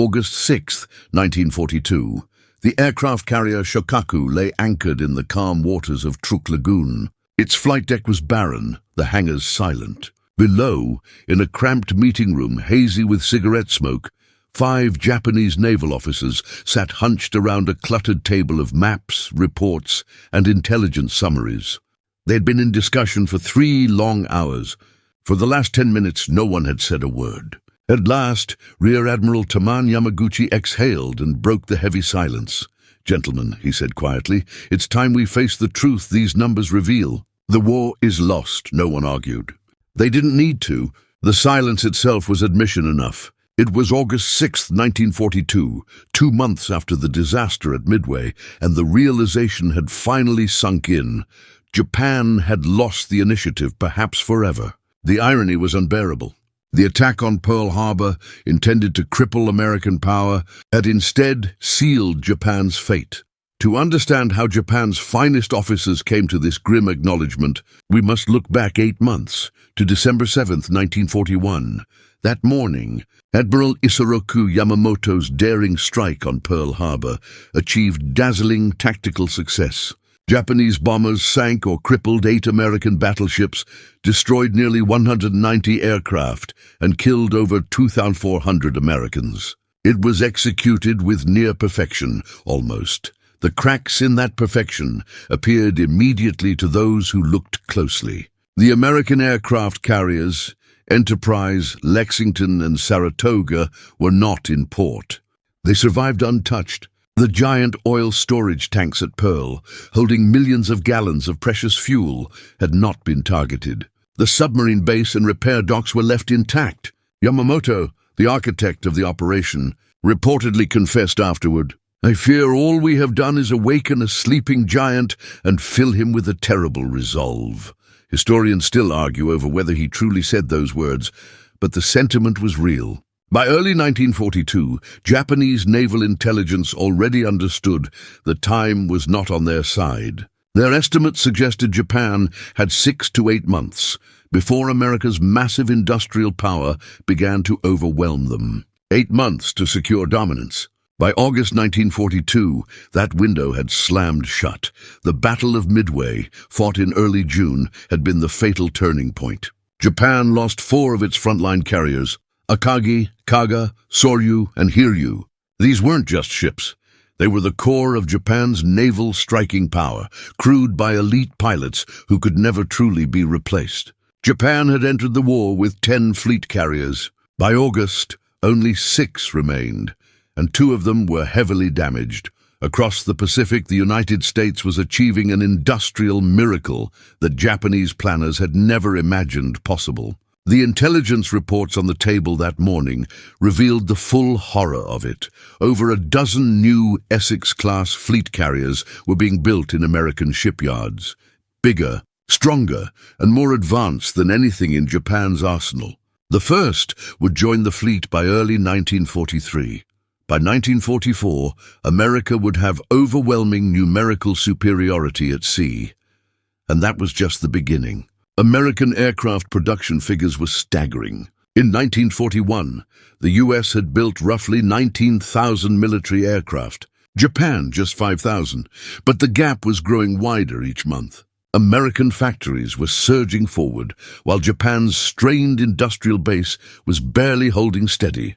August 6, 1942. The aircraft carrier Shokaku lay anchored in the calm waters of Truk Lagoon. Its flight deck was barren, the hangars silent. Below, in a cramped meeting room hazy with cigarette smoke, 5 Japanese naval officers sat hunched around a cluttered table of maps, reports, and intelligence summaries. They had been in discussion for 3 long hours. For the last 10 minutes, no one had said a word. At last, Rear Admiral Taman Yamaguchi exhaled and broke the heavy silence. "Gentlemen," he said quietly, "it's time we face the truth these numbers reveal. The war is lost," no one argued. They didn't need to. The silence itself was admission enough. It was August 6, 1942, 2 months after the disaster at Midway, and the realization had finally sunk in. Japan had lost the initiative, perhaps forever. The irony was unbearable. The attack on Pearl Harbor, intended to cripple American power, had instead sealed Japan's fate. To understand how Japan's finest officers came to this grim acknowledgement, we must look back 8 months, to December 7, 1941. That morning, Admiral Isoroku Yamamoto's daring strike on Pearl Harbor achieved dazzling tactical success. Japanese bombers sank or crippled 8 American battleships, destroyed nearly 190 aircraft, and killed over 2,400 Americans. It was executed with near perfection, almost. The cracks in that perfection appeared immediately to those who looked closely. The American aircraft carriers, Enterprise, Lexington, and Saratoga, were not in port. They survived untouched. The giant oil storage tanks at Pearl, holding millions of gallons of precious fuel, had not been targeted. The submarine base and repair docks were left intact. Yamamoto, the architect of the operation, reportedly confessed afterward, "I fear all we have done is awaken a sleeping giant and fill him with a terrible resolve." Historians still argue over whether he truly said those words, but the sentiment was real. By early 1942, Japanese naval intelligence already understood that time was not on their side. Their estimates suggested Japan had 6 to 8 months before America's massive industrial power began to overwhelm them. 8 months to secure dominance. By August 1942, that window had slammed shut. The Battle of Midway, fought in early June, had been the fatal turning point. Japan lost 4 of its frontline carriers, Akagi, Kaga, Soryu, and Hiryu. These weren't just ships. They were the core of Japan's naval striking power, crewed by elite pilots who could never truly be replaced. Japan had entered the war with 10 fleet carriers. By August, only 6 remained, and 2 of them were heavily damaged. Across the Pacific, the United States was achieving an industrial miracle that Japanese planners had never imagined possible. The intelligence reports on the table that morning revealed the full horror of it. Over a dozen new Essex-class fleet carriers were being built in American shipyards. Bigger, stronger, and more advanced than anything in Japan's arsenal. The first would join the fleet by early 1943. By 1944, America would have overwhelming numerical superiority at sea. And that was just the beginning. American aircraft production figures were staggering. In 1941, the U.S. had built roughly 19,000 military aircraft. Japan just 5,000, but the gap was growing wider each month. American factories were surging forward, while Japan's strained industrial base was barely holding steady.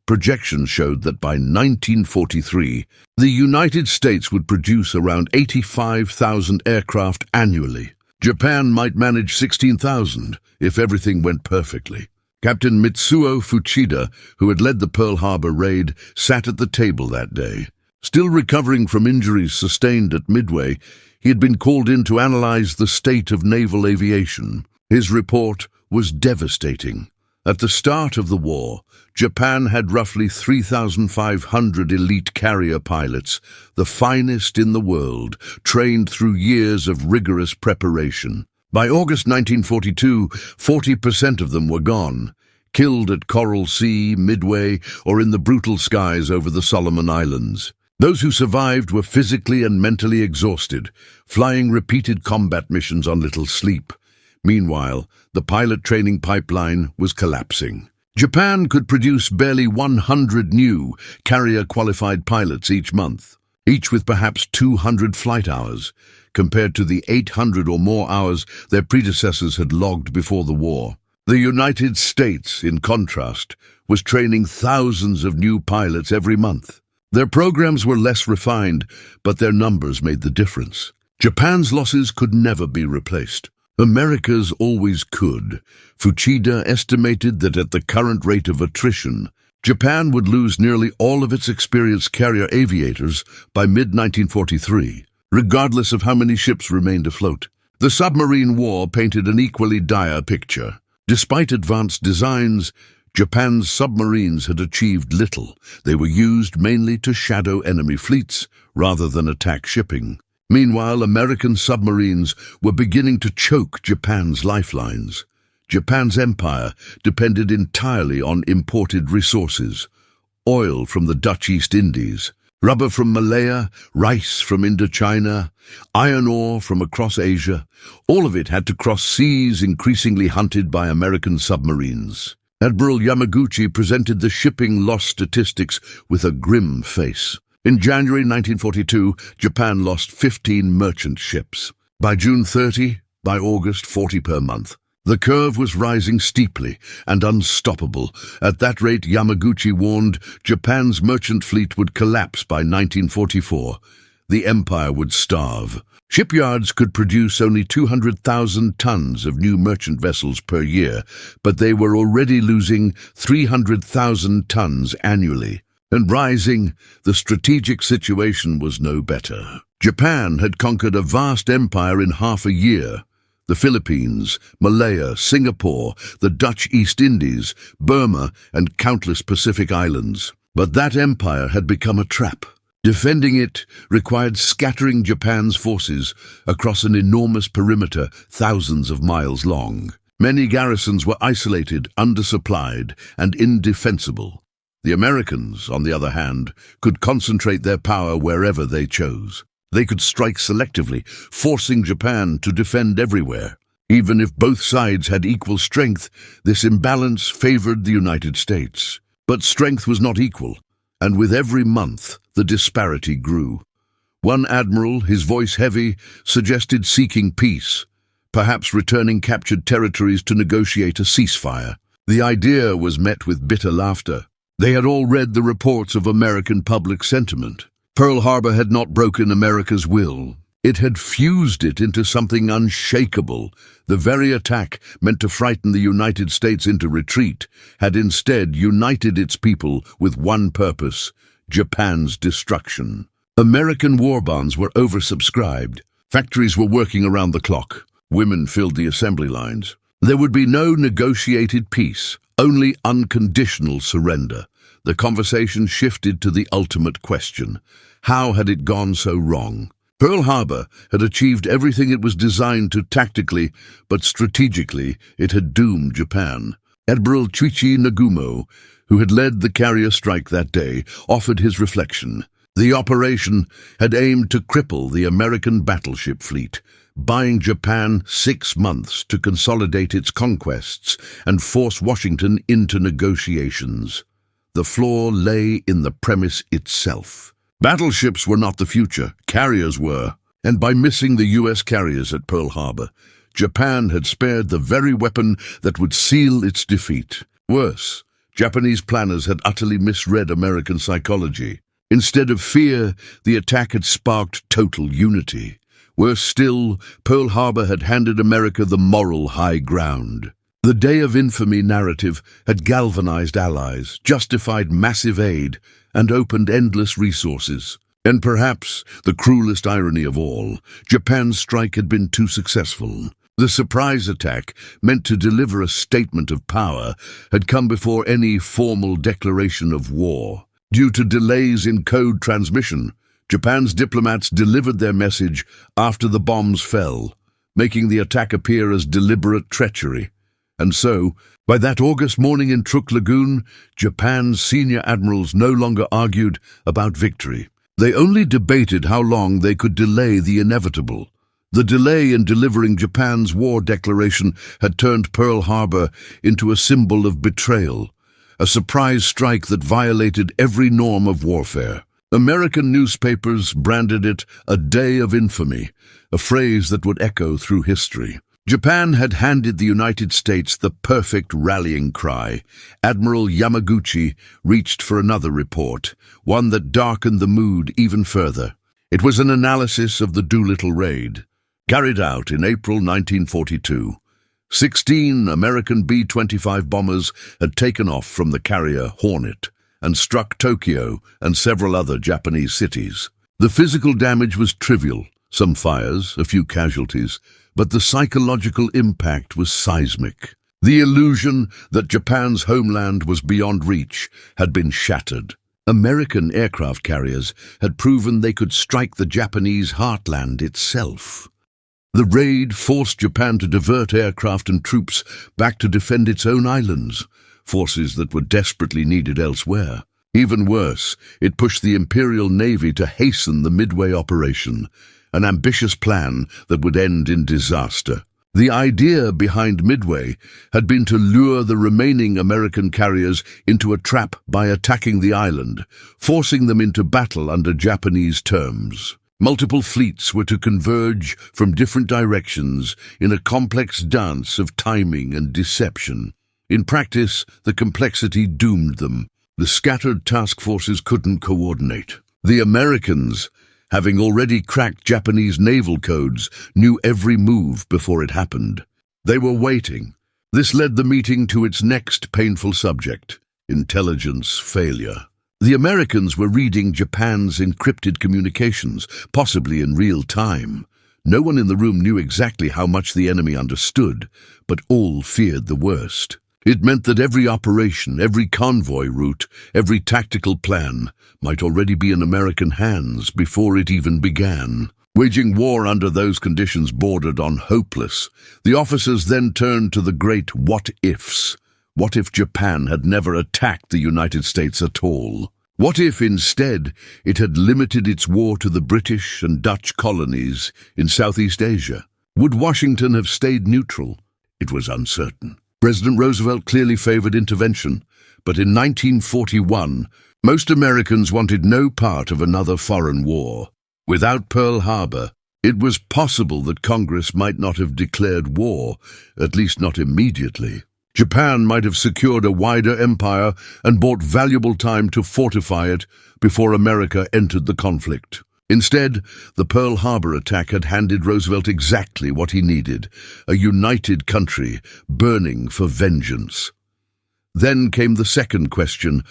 Projections showed that by 1943, the United States would produce around 85,000 aircraft annually. Japan might manage 16,000 if everything went perfectly. Captain Mitsuo Fuchida, who had led the Pearl Harbor raid, sat at the table that day. Still recovering from injuries sustained at Midway, he had been called in to analyze the state of naval aviation. His report was devastating. At the start of the war, Japan had roughly 3,500 elite carrier pilots, the finest in the world, trained through years of rigorous preparation. By August 1942, 40% of them were gone, killed at Coral Sea, Midway, or in the brutal skies over the Solomon Islands. Those who survived were physically and mentally exhausted, flying repeated combat missions on little sleep. Meanwhile, the pilot training pipeline was collapsing. Japan could produce barely 100 new carrier-qualified pilots each month, each with perhaps 200 flight hours, compared to the 800 or more hours their predecessors had logged before the war. The United States, in contrast, was training thousands of new pilots every month. Their programs were less refined, but their numbers made the difference. Japan's losses could never be replaced. America's always could. Fuchida estimated that at the current rate of attrition, Japan would lose nearly all of its experienced carrier aviators by mid-1943, regardless of how many ships remained afloat. The submarine war painted an equally dire picture. Despite advanced designs, Japan's submarines had achieved little. They were used mainly to shadow enemy fleets rather than attack shipping. Meanwhile, American submarines were beginning to choke Japan's lifelines. Japan's empire depended entirely on imported resources: oil from the Dutch East Indies, rubber from Malaya, rice from Indochina, iron ore from across Asia. All of it had to cross seas increasingly hunted by American submarines. Admiral Yamaguchi presented the shipping loss statistics with a grim face. In January 1942, Japan lost 15 merchant ships. By June 30, by August 40 per month. The curve was rising steeply and unstoppable. At that rate, Yamaguchi warned, Japan's merchant fleet would collapse by 1944. The empire would starve. Shipyards could produce only 200,000 tons of new merchant vessels per year, but they were already losing 300,000 tons annually. And rising, the strategic situation was no better. Japan had conquered a vast empire in half a year. The Philippines, Malaya, Singapore, the Dutch East Indies, Burma, and countless Pacific islands. But that empire had become a trap. Defending it required scattering Japan's forces across an enormous perimeter thousands of miles long. Many garrisons were isolated, undersupplied, and indefensible. The Americans, on the other hand, could concentrate their power wherever they chose. They could strike selectively, forcing Japan to defend everywhere. Even if both sides had equal strength, this imbalance favored the United States. But strength was not equal, and with every month, the disparity grew. One admiral, his voice heavy, suggested seeking peace, perhaps returning captured territories to negotiate a ceasefire. The idea was met with bitter laughter. They had all read the reports of American public sentiment. Pearl Harbor had not broken America's will. It had fused it into something unshakable. The very attack, meant to frighten the United States into retreat, had instead united its people with one purpose: Japan's destruction. American war bonds were oversubscribed. Factories were working around the clock. Women filled the assembly lines. There would be no negotiated peace, only unconditional surrender. The conversation shifted to the ultimate question. How had it gone so wrong? Pearl Harbor had achieved everything it was designed to tactically, but strategically it had doomed Japan. Admiral Chuichi Nagumo, who had led the carrier strike that day, offered his reflection. The operation had aimed to cripple the American battleship fleet, buying Japan 6 months to consolidate its conquests and force Washington into negotiations. The flaw lay in the premise itself. Battleships were not the future, carriers were, and by missing the U.S. carriers at Pearl Harbor, Japan had spared the very weapon that would seal its defeat. Worse, Japanese planners had utterly misread American psychology. Instead of fear, the attack had sparked total unity. Worse still, Pearl Harbor had handed America the moral high ground. The Day of Infamy narrative had galvanized allies, justified massive aid, and opened endless resources. And perhaps the cruelest irony of all, Japan's strike had been too successful. The surprise attack, meant to deliver a statement of power, had come before any formal declaration of war. Due to delays in code transmission, Japan's diplomats delivered their message after the bombs fell, making the attack appear as deliberate treachery. And so, by that August morning in Truk Lagoon, Japan's senior admirals no longer argued about victory. They only debated how long they could delay the inevitable. The delay in delivering Japan's war declaration had turned Pearl Harbor into a symbol of betrayal. a surprise strike that violated every norm of warfare. American newspapers branded it a day of infamy, a phrase that would echo through history. Japan had handed the United States the perfect rallying cry. Admiral Yamaguchi reached for another report, one that darkened the mood even further. It was an analysis of the Doolittle raid, carried out in April 1942. 16 American B-25 bombers had taken off from the carrier Hornet and struck Tokyo and several other Japanese cities. The physical damage was trivial, some fires, a few casualties, but the psychological impact was seismic. The illusion that Japan's homeland was beyond reach had been shattered. American aircraft carriers had proven they could strike the Japanese heartland itself. The raid forced Japan to divert aircraft and troops back to defend its own islands, forces that were desperately needed elsewhere. Even worse, it pushed the Imperial Navy to hasten the Midway operation, an ambitious plan that would end in disaster. The idea behind Midway had been to lure the remaining American carriers into a trap by attacking the island, forcing them into battle under Japanese terms. Multiple fleets were to converge from different directions in a complex dance of timing and deception. In practice, the complexity doomed them. The scattered task forces couldn't coordinate. The Americans, having already cracked Japanese naval codes, knew every move before it happened. They were waiting. This led the meeting to its next painful subject: intelligence failure. The Americans were reading Japan's encrypted communications, possibly in real time. No one in the room knew exactly how much the enemy understood, but all feared the worst. It meant that every operation, every convoy route, every tactical plan might already be in American hands before it even began. Waging war under those conditions bordered on hopeless. The officers then turned to the great what-ifs. What if Japan had never attacked the United States at all? What if, instead, it had limited its war to the British and Dutch colonies in Southeast Asia? Would Washington have stayed neutral? It was uncertain. President Roosevelt clearly favored intervention, but in 1941, most Americans wanted no part of another foreign war. Without Pearl Harbor, it was possible that Congress might not have declared war, at least not immediately. Japan might have secured a wider empire and bought valuable time to fortify it before America entered the conflict. Instead, the Pearl Harbor attack had handed Roosevelt exactly what he needed: a united country burning for vengeance. Then came the second question: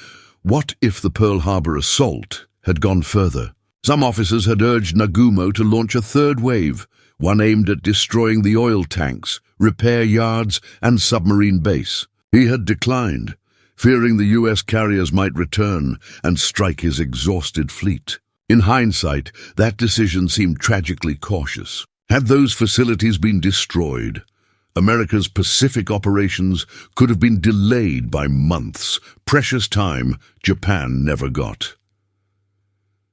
what if the Pearl Harbor assault had gone further? Some officers had urged Nagumo to launch a third wave, one aimed at destroying the oil tanks, repair yards, and submarine base. He had declined, fearing the U.S. carriers might return and strike his exhausted fleet. In hindsight, that decision seemed tragically cautious. Had those facilities been destroyed, America's Pacific operations could have been delayed by months, precious time Japan never got.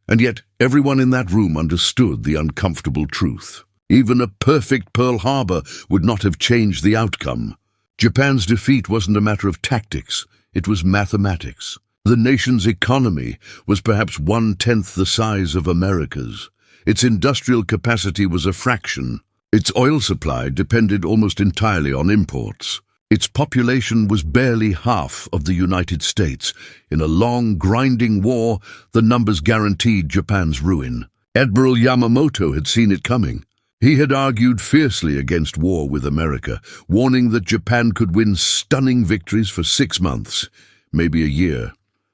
And yet, everyone in that room understood the uncomfortable truth. Even a perfect Pearl Harbor would not have changed the outcome. Japan's defeat wasn't a matter of tactics, it was mathematics. The nation's economy was perhaps 1/10 the size of America's. Its industrial capacity was a fraction. Its oil supply depended almost entirely on imports. Its population was barely half of the United States. In a long, grinding war, the numbers guaranteed Japan's ruin. Admiral Yamamoto had seen it coming. He had argued fiercely against war with America, warning that Japan could win stunning victories for 6 months, maybe a year.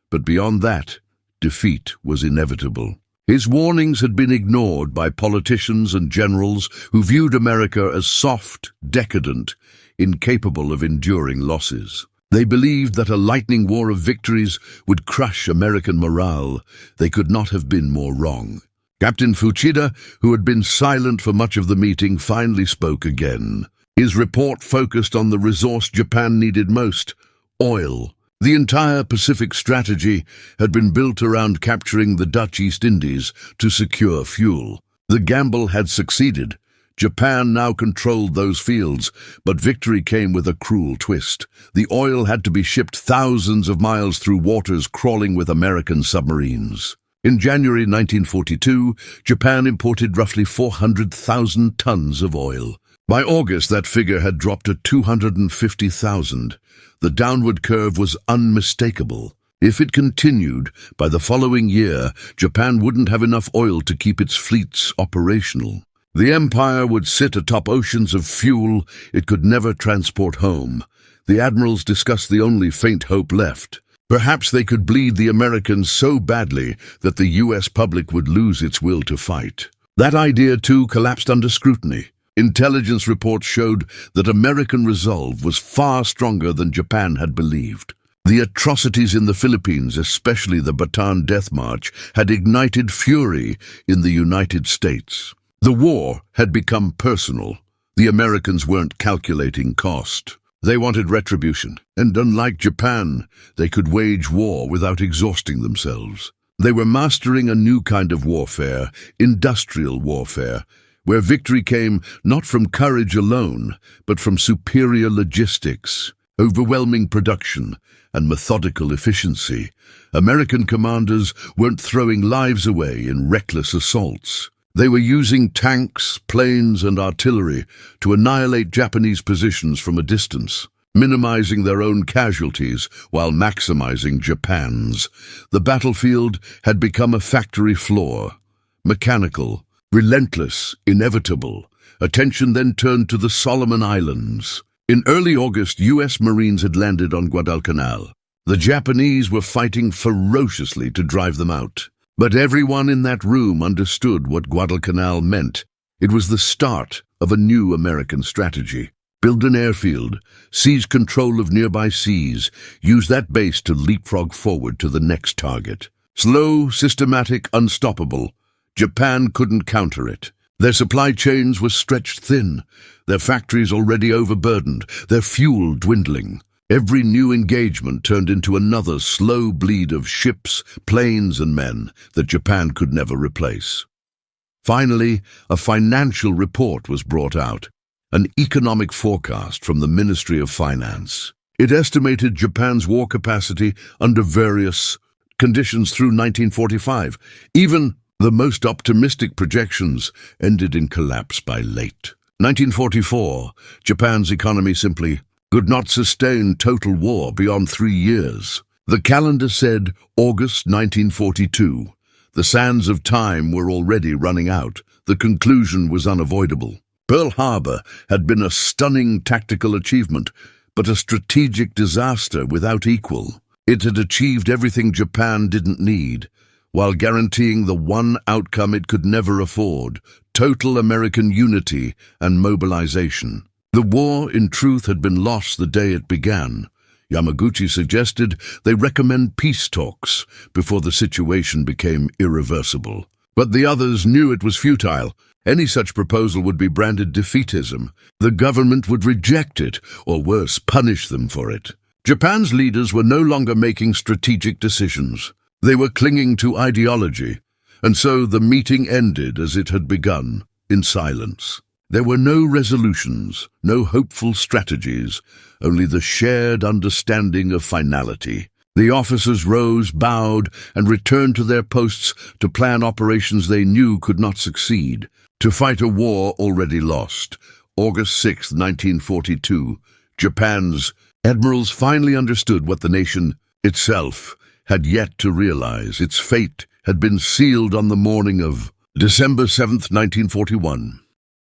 But beyond that, defeat was inevitable. His warnings had been ignored by politicians and generals who viewed America as soft, decadent, incapable of enduring losses. They believed that a lightning war of victories would crush American morale. They could not have been more wrong. Captain Fuchida, who had been silent for much of the meeting, finally spoke again. His report focused on the resource Japan needed most: oil. The entire Pacific strategy had been built around capturing the Dutch East Indies to secure fuel. The gamble had succeeded. Japan now controlled those fields, but victory came with a cruel twist. The oil had to be shipped thousands of miles through waters crawling with American submarines. In January 1942, Japan imported roughly 400,000 tons of oil. By August, that figure had dropped to 250,000. The downward curve was unmistakable. If it continued, by the following year, Japan wouldn't have enough oil to keep its fleets operational. The empire would sit atop oceans of fuel it could never transport home. The admirals discussed the only faint hope left. Perhaps they could bleed the Americans so badly that the U.S. public would lose its will to fight. That idea, too, collapsed under scrutiny. Intelligence reports showed that American resolve was far stronger than Japan had believed. The atrocities in the Philippines, especially the Bataan Death March, had ignited fury in the United States. The war had become personal. The Americans weren't calculating cost. They wanted retribution, and unlike Japan, they could wage war without exhausting themselves. They were mastering a new kind of warfare, industrial warfare, where victory came not from courage alone, but from superior logistics, overwhelming production, and methodical efficiency. American commanders weren't throwing lives away in reckless assaults. They were using tanks, planes, and artillery to annihilate Japanese positions from a distance, minimizing their own casualties while maximizing Japan's. The battlefield had become a factory floor, mechanical, relentless, inevitable. Attention then turned to the Solomon Islands. In early August, U.S. Marines had landed on Guadalcanal. The Japanese were fighting ferociously to drive them out. But everyone in that room understood what Guadalcanal meant. It was the start of a new American strategy. Build an airfield, seize control of nearby seas, use that base to leapfrog forward to the next target. Slow, systematic, unstoppable. Japan couldn't counter it. Their supply chains were stretched thin, their factories already overburdened, their fuel dwindling. Every new engagement turned into another slow bleed of ships, planes, and men that Japan could never replace. Finally, a financial report was brought out, an economic forecast from the Ministry of Finance. It estimated Japan's war capacity under various conditions through 1945. Even the most optimistic projections ended in collapse by late 1944. Japan's economy simply could not sustain total war beyond 3 years. The calendar said August 1942. The sands of time were already running out. The conclusion was unavoidable. Pearl Harbor had been a stunning tactical achievement, but a strategic disaster without equal. It had achieved everything Japan didn't need, while guaranteeing the one outcome it could never afford: total American unity and mobilization. The war, in truth, had been lost the day it began. Yamaguchi suggested they recommend peace talks before the situation became irreversible. But the others knew it was futile. Any such proposal would be branded defeatism. The government would reject it, or worse, punish them for it. Japan's leaders were no longer making strategic decisions. They were clinging to ideology, and so the meeting ended as it had begun, in silence. There were no resolutions, no hopeful strategies, only the shared understanding of finality. The officers rose, bowed, and returned to their posts to plan operations they knew could not succeed, to fight a war already lost. August 6, 1942, Japan's admirals finally understood what the nation itself had yet to realize. Its fate had been sealed on the morning of December 7, 1941.